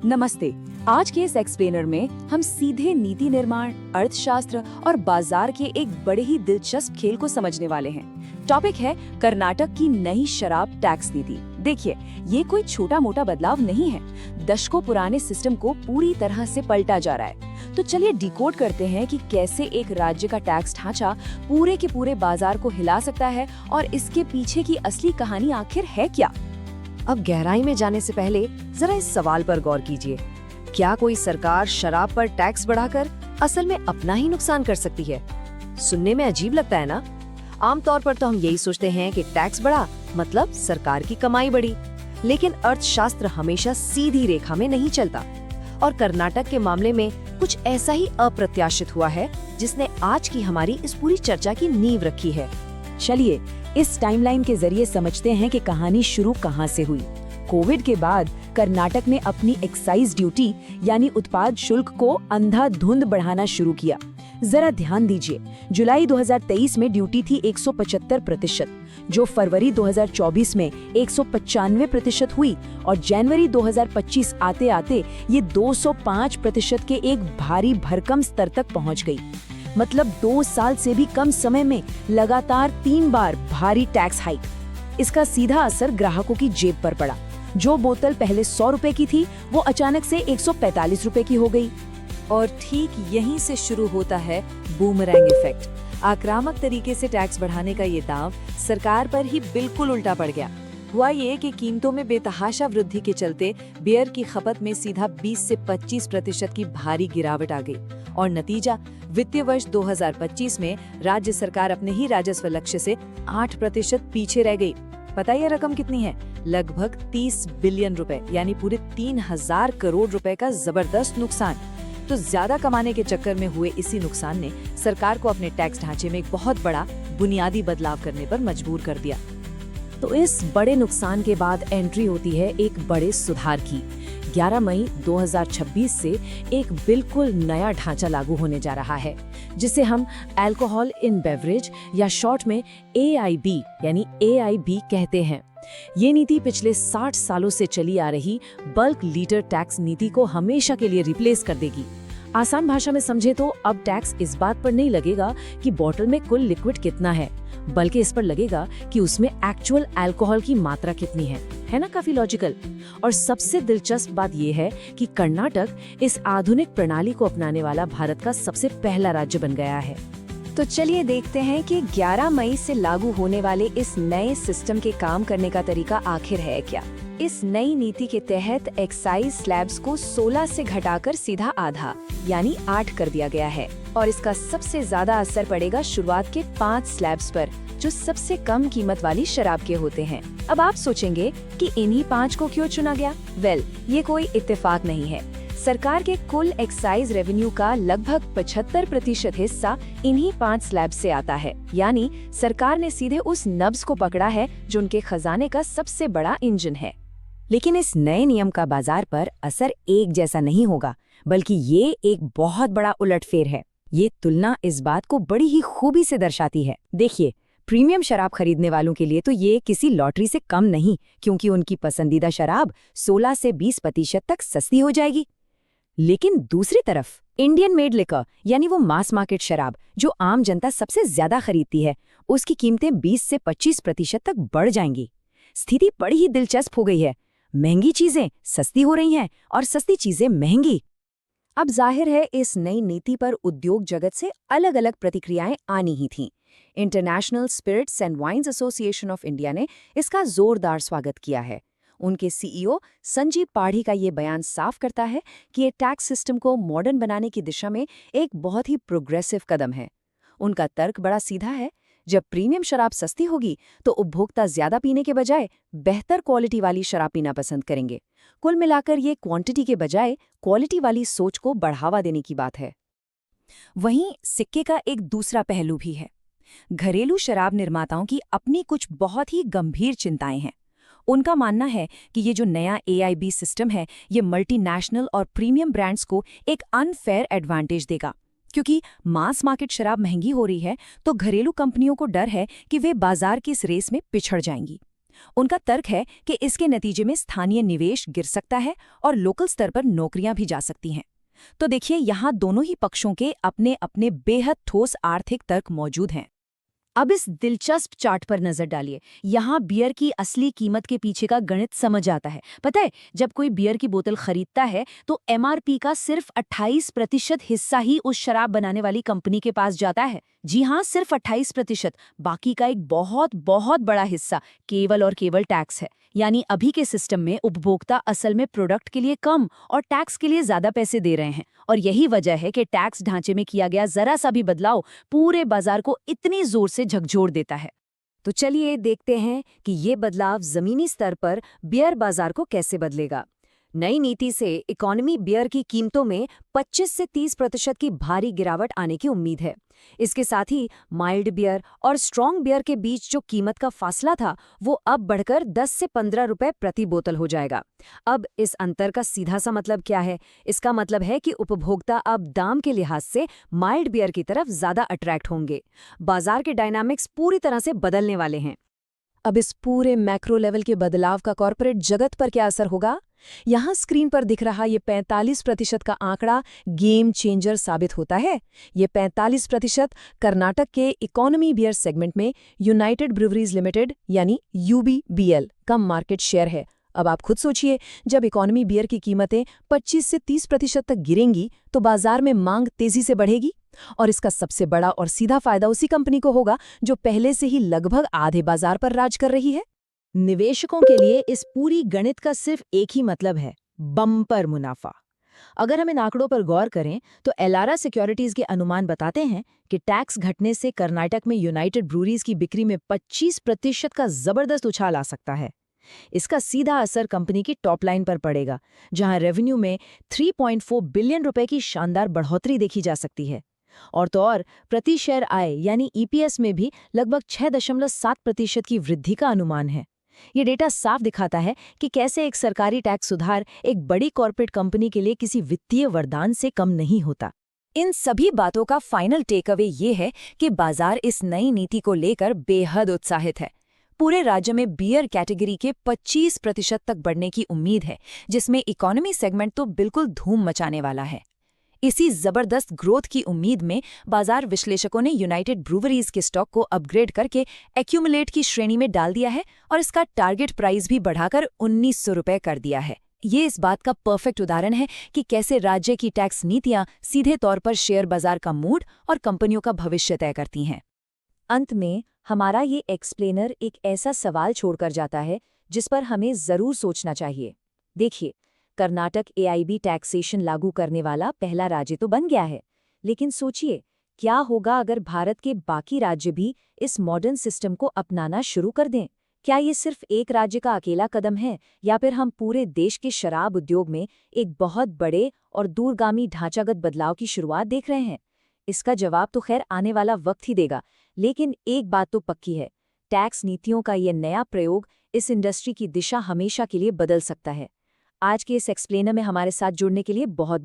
नमस्ते। आज के इस एक्सप्लेनर में हम सीधे नीति निर्माण, अर्थशास्त्र और बाजार के एक बड़े ही दिलचस्प खेल को समझने वाले हैं। टॉपिक है कर्नाटक की नई शराब टैक्स नीति। देखिए, ये कोई छोटा मोटा बदलाव नहीं है, दशकों पुराने सिस्टम को पूरी तरह से पलटा जा रहा है। तो चलिए डिकोड करते हैं कि कैसे एक राज्य का टैक्स ढांचा पूरे के पूरे बाजार को हिला सकता है और इसके पीछे की असली कहानी आखिर है क्या। अब गहराई में जाने से पहले जरा इस सवाल पर गौर कीजिए, क्या कोई सरकार शराब पर टैक्स बढ़ाकर असल में अपना ही नुकसान कर सकती है? सुनने में अजीब लगता है ना? आमतौर पर तो हम यही सोचते हैं कि टैक्स बढ़ा मतलब सरकार की कमाई बढ़ी, लेकिन अर्थशास्त्र हमेशा सीधी रेखा में नहीं चलता और कर्नाटक के मामले में कुछ ऐसा ही अप्रत्याशित हुआ है जिसने आज की हमारी इस पूरी चर्चा की नींव रखी है। चलिए इस टाइमलाइन के जरिए समझते हैं कि कहानी शुरू कहां से हुई। कोविड के बाद कर्नाटक ने अपनी एक्साइज ड्यूटी यानी उत्पाद शुल्क को अंधाधुंध बढ़ाना शुरू किया। जरा ध्यान दीजिए, जुलाई 2023 में ड्यूटी थी 175%, जो फरवरी 2024 में 195% हुई और जनवरी 2025 आते आते ये 205% के एक भारी भरकम स्तर तक पहुंच गई। मतलब 2 साल से भी कम समय में लगातार 3 बार भारी टैक्स हाइक। इसका सीधा असर ग्राहकों की जेब पर पड़ा। जो बोतल पहले 100 रुपए की थी वो अचानक से 145 रुपए की हो गई। और ठीक यहीं से शुरू होता है बूमरैंग इफेक्ट। आक्रामक तरीके से टैक्स बढ़ाने का ये दांव सरकार पर ही बिल्कुल उल्टा पड़ गया। हुआ ये कि कीमतों में बेतहाशा वृद्धि के चलते बियर की खपत में सीधा 20 से 25% की भारी गिरावट आ गई और नतीजा वित्तीय वर्ष 2025 में राज्य सरकार अपने ही राजस्व लक्ष्य से 8% पीछे रह गई। पता ये रकम कितनी है? लगभग 30 बिलियन रुपए, यानी पूरे 3000 करोड़ रुपए का जबरदस्त नुकसान। तो ज्यादा कमाने के चक्कर में हुए इसी नुकसान ने सरकार को अपने टैक्स ढांचे में एक बहुत बड़ा बुनियादी बदलाव करने पर मजबूर कर दिया। तो इस बड़े नुकसान के बाद एंट्री होती है एक बड़े सुधार की। 11 मई 2026 से एक बिल्कुल नया ढांचा लागू होने जा रहा है, जिसे हम अल्कोहल इन बेवरेज या शॉर्ट में AIB यानी AIB कहते हैं। ये नीति पिछले 60 सालों से चली आ रही बल्क लीटर टैक्स नीति को हमेशा के लिए रिप्लेस कर देगी। आसान भाषा में समझे तो अब टैक्स इस बात पर नहीं लगेगा कि बोतल में कुल लिक्विड कितना है, बल्कि इस पर लगेगा कि उसमें एक्चुअल अल्कोहल की मात्रा कितनी है ना? काफी लॉजिकल। और सबसे दिलचस्प बात यह है कि कर्नाटक इस आधुनिक प्रणाली को अपनाने वाला भारत का सबसे पहला राज्य बन गया है। तो चलिए देखते हैं कि 11 मई से लागू होने वाले इस नए सिस्टम के काम करने का तरीका आखिर है क्या। इस नई नीति के तहत एक्साइज स्लैब्स को 16 से घटाकर सीधा आधा यानी 8 कर दिया गया है और इसका सबसे ज्यादा असर पड़ेगा शुरुआत के 5 स्लैब्स पर, जो सबसे कम कीमत वाली शराब के होते हैं। अब आप सोचेंगे कि इन्हीं 5 को क्यों चुना गया? ये कोई इत्तेफाक नहीं है। सरकार के कुल एक्साइज रेवेन्यू का लगभग 75% हिस्सा इन्हीं 5 स्लैब से आता है, यानी सरकार ने सीधे उस नब्ज को पकड़ा है जो उनके खजाने का सबसे बड़ा इंजन है। लेकिन इस नए नियम का बाजार पर असर एक जैसा नहीं होगा, बल्कि ये एक बहुत बड़ा उलटफेर है। ये तुलना इस बात को बड़ी ही खूबी से दर्शाती है। देखिए, प्रीमियम शराब खरीदने वालों के लिए तो ये किसी लॉटरी से कम नहीं, क्योंकि उनकी पसंदीदा शराब 16 से 20% तक सस्ती हो जाएगी। लेकिन दूसरी तरफ इंडियन मेड लिकर यानी वो मास मार्केट शराब जो आम जनता सबसे ज्यादा खरीदती है, उसकी कीमतें 20 से 25% तक बढ़ जाएंगी। स्थिति बड़ी ही दिलचस्प हो गई है। महंगी चीजें सस्ती हो रही हैं और सस्ती चीजें महंगी। अब जाहिर है इस नई नीति पर उद्योग जगत से अलग अलग प्रतिक्रियाएं आनी ही थीं। International Spirits and Wines Association of India ने इसका जोरदार स्वागत किया है। उनके CEO संजीव पाढ़ी का ये बयान साफ करता है कि ये टैक्स सिस्टम को मॉडर्न बनाने की दिशा में एक बहुत ही प्रोग्रेसिव कदम है। उनका तर्क बड़ा सीधा है, जब प्रीमियम शराब सस्ती होगी तो उपभोक्ता ज्यादा पीने के बजाय बेहतर क्वालिटी वाली शराब पीना पसंद करेंगे। कुल मिलाकर ये क्वांटिटी के बजाय क्वालिटी वाली सोच को बढ़ावा देने की बात है। वहीं सिक्के का एक दूसरा पहलू भी है। घरेलू शराब निर्माताओं की अपनी कुछ बहुत ही गंभीर चिंताएं हैं। उनका मानना है कि ये जो नया AIB सिस्टम है, ये मल्टीनेशनल और प्रीमियम ब्रांड्स को एक अनफेयर एडवांटेज देगा, क्योंकि मास मार्केट शराब महंगी हो रही है तो घरेलू कंपनियों को डर है कि वे बाजार की इस रेस में पिछड़ जाएंगी। उनका तर्क है कि इसके नतीजे में स्थानीय निवेश गिर सकता है और लोकल स्तर पर नौकरियां भी जा सकती हैं। तो देखिए, यहाँ दोनों ही पक्षों के अपने अपने बेहद ठोस आर्थिक तर्क मौजूद हैं। अब इस दिलचस्प चार्ट पर नजर डालिए। यहाँ बियर की असली कीमत के पीछे का गणित समझ आता है। पता है, जब कोई बियर की बोतल खरीदता है तो एमआरपी का सिर्फ 28% हिस्सा ही उस शराब बनाने वाली कंपनी के पास जाता है। जी हाँ, सिर्फ 28%। बाकी का एक बहुत बहुत बड़ा हिस्सा केवल और केवल टैक्स है। यानी अभी के सिस्टम में उपभोक्ता असल में प्रोडक्ट के लिए कम और टैक्स के लिए ज्यादा पैसे दे रहे हैं। और यही वजह है कि टैक्स ढांचे में किया गया जरा सा भी बदलाव पूरे बाजार को इतनी जोर से झकझोर देता है। तो चलिए देखते हैं कि ये बदलाव जमीनी स्तर पर बियर बाजार को कैसे बदलेगा। नई नीति से इकोनॉमी बियर की कीमतों में 25 से 30% की भारी गिरावट आने की उम्मीद है। इसके साथ ही माइल्ड बियर और स्ट्रॉन्ग बियर के बीच जो कीमत का फासला था वो अब बढ़कर 10 से 15 रुपए प्रति बोतल हो जाएगा। अब इस अंतर का सीधा सा मतलब क्या है? इसका मतलब है कि उपभोक्ता अब दाम के लिहाज से माइल्ड बियर की तरफ ज्यादा अट्रैक्ट होंगे। बाजार के डायनामिक्स पूरी तरह से बदलने वाले हैं। अब इस पूरे मैक्रो लेवल के बदलाव का कॉर्पोरेट जगत पर क्या असर होगा? यहाँ स्क्रीन पर दिख रहा ये 45% का आंकड़ा गेम चेंजर साबित होता है। ये 45% कर्नाटक के इकोनॉमी बियर सेगमेंट में यूनाइटेड ब्रूवरीज लिमिटेड यानी यूबीबीएल का मार्केट शेयर है। अब आप खुद सोचिए, जब इकोनॉमी बियर की कीमतें 25 से 30% तक गिरेंगी तो बाजार में मांग तेजी से बढ़ेगी और इसका सबसे बड़ा और सीधा फायदा उसी कंपनी को होगा जो पहले से ही लगभग आधे बाजार पर राज कर रही है। निवेशकों के लिए इस पूरी गणित का सिर्फ एक ही मतलब है, बम्पर मुनाफा। अगर हम इन आंकड़ों पर गौर करें तो एलारा सिक्योरिटीज के अनुमान बताते हैं कि टैक्स घटने से कर्नाटक में यूनाइटेड ब्रूरीज की बिक्री में 25% का जबरदस्त उछाल आ सकता है। इसका सीधा असर कंपनी की टॉप लाइन पर पड़ेगा, जहां रेवेन्यू में 3.4 बिलियन रुपए की शानदार बढ़ोतरी देखी जा सकती है। और तो और प्रति शेयर आय यानी ईपीएस में भी लगभग 6.7% की वृद्धि का अनुमान है। ये डेटा साफ दिखाता है कि कैसे एक सरकारी टैक्स सुधार एक बड़ी कॉर्पोरेट कंपनी के लिए किसी वित्तीय वरदान से कम नहीं होता। इन सभी बातों का फाइनल टेक अवे ये है कि बाजार इस नई नीति को लेकर बेहद उत्साहित है। पूरे राज्य में बियर कैटेगरी के 25% तक बढ़ने की उम्मीद है, जिसमें इकोनॉमी सेगमेंट तो बिल्कुल धूम मचाने वाला है। इसी जबरदस्त ग्रोथ की उम्मीद में बाजार विश्लेषकों ने यूनाइटेड ब्रूवरीज के स्टॉक को अपग्रेड करके एक्यूमुलेट की श्रेणी में डाल दिया है और इसका टारगेट प्राइस भी बढ़ाकर 1900 रुपए कर दिया है। ये इस बात का परफेक्ट उदाहरण है कि कैसे राज्य की टैक्स नीतियां सीधे तौर पर शेयर बाजार का मूड और कंपनियों का भविष्य तय करती हैं। अंत में हमारा ये एक्सप्लेनर एक ऐसा सवाल छोड़कर जाता है जिस पर हमें जरूर सोचना चाहिए। देखिए, कर्नाटक एआईबी टैक्सेशन लागू करने वाला पहला राज्य तो बन गया है, लेकिन सोचिए क्या होगा अगर भारत के बाकी राज्य भी इस मॉडर्न सिस्टम को अपनाना शुरू कर दें? क्या ये सिर्फ एक राज्य का अकेला कदम है या फिर हम पूरे देश के शराब उद्योग में एक बहुत बड़े और दूरगामी ढांचागत बदलाव की शुरुआत देख रहे हैं? इसका जवाब तो खैर आने वाला वक्त ही देगा, लेकिन एक बात तो पक्की है, टैक्स नीतियों का ये नया प्रयोग इस इंडस्ट्री की दिशा हमेशा के लिए बदल सकता है। आज के इस एक्सप्लेनर में हमारे साथ जुड़ने के लिए बहुत